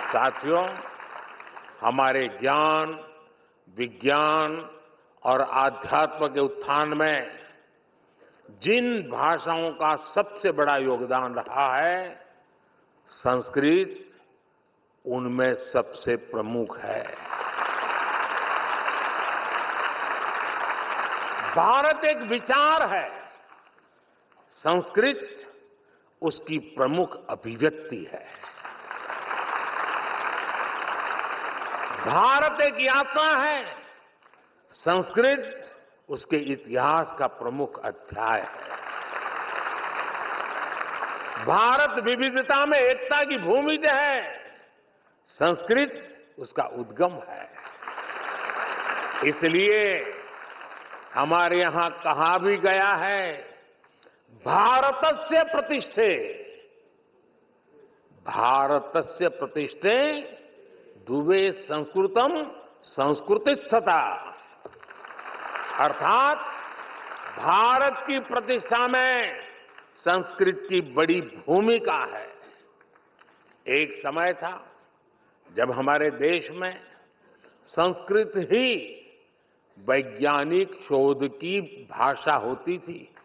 साथियों, हमारे ज्ञान, विज्ञान और आध्यात्म के उत्थान में जिन भाषाओं का सबसे बड़ा योगदान रहा है, संस्कृत उनमें सबसे प्रमुख है। भारत एक विचार है, संस्कृत उसकी प्रमुख अभिव्यक्ति है। भारत एक यात्रा है, संस्कृत उसके इतिहास का प्रमुख अध्याय है। भारत विविधता में एकता की भूमि है, संस्कृत उसका उद्गम है। इसलिए हमारे यहां कहा भी गया है, भारतस्य प्रतिष्ठे, भारतस्य प्रतिष्ठे दुवे संस्कृतम संस्कृतिस्थता, अर्थात भारत की प्रतिष्ठा में संस्कृत की बड़ी भूमिका है। एक समय था जब हमारे देश में संस्कृत ही वैज्ञानिक शोध की भाषा होती थी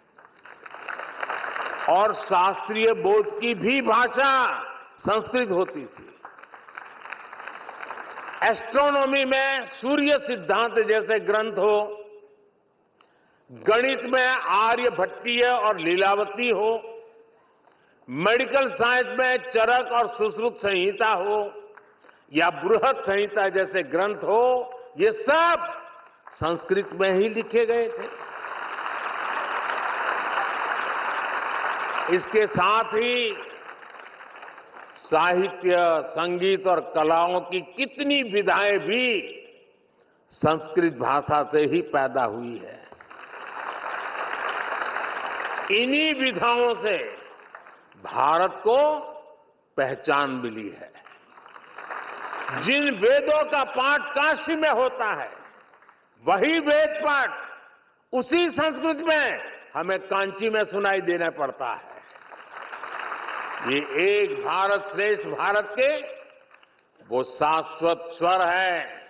और शास्त्रीय बोध की भी भाषा संस्कृत होती थी। एस्ट्रोनॉमी में सूर्य सिद्धांत जैसे ग्रंथ हो, गणित में आर्यभट्टीय और लीलावती हो, मेडिकल साइंस में चरक और सुश्रुत संहिता हो या बृहद संहिता जैसे ग्रंथ हो, ये सब संस्कृत में ही लिखे गए थे। इसके साथ ही साहित्य, संगीत और कलाओं की कितनी विधाएं भी संस्कृत भाषा से ही पैदा हुई है। इन्हीं विधाओं से भारत को पहचान मिली है। जिन वेदों का पाठ काशी में होता है, वही वेद पाठ उसी संस्कृत में हमें कांची में सुनाई देना पड़ता है। ये एक भारत श्रेष्ठ भारत के वो शाश्वत स्वर है,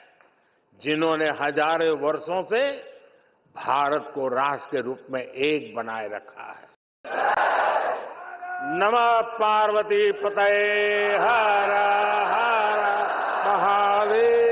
जिन्होंने हजारों वर्षों से भारत को राष्ट्र के रूप में एक बनाए रखा है। नमः पार्वती पतये हर हर महादेव।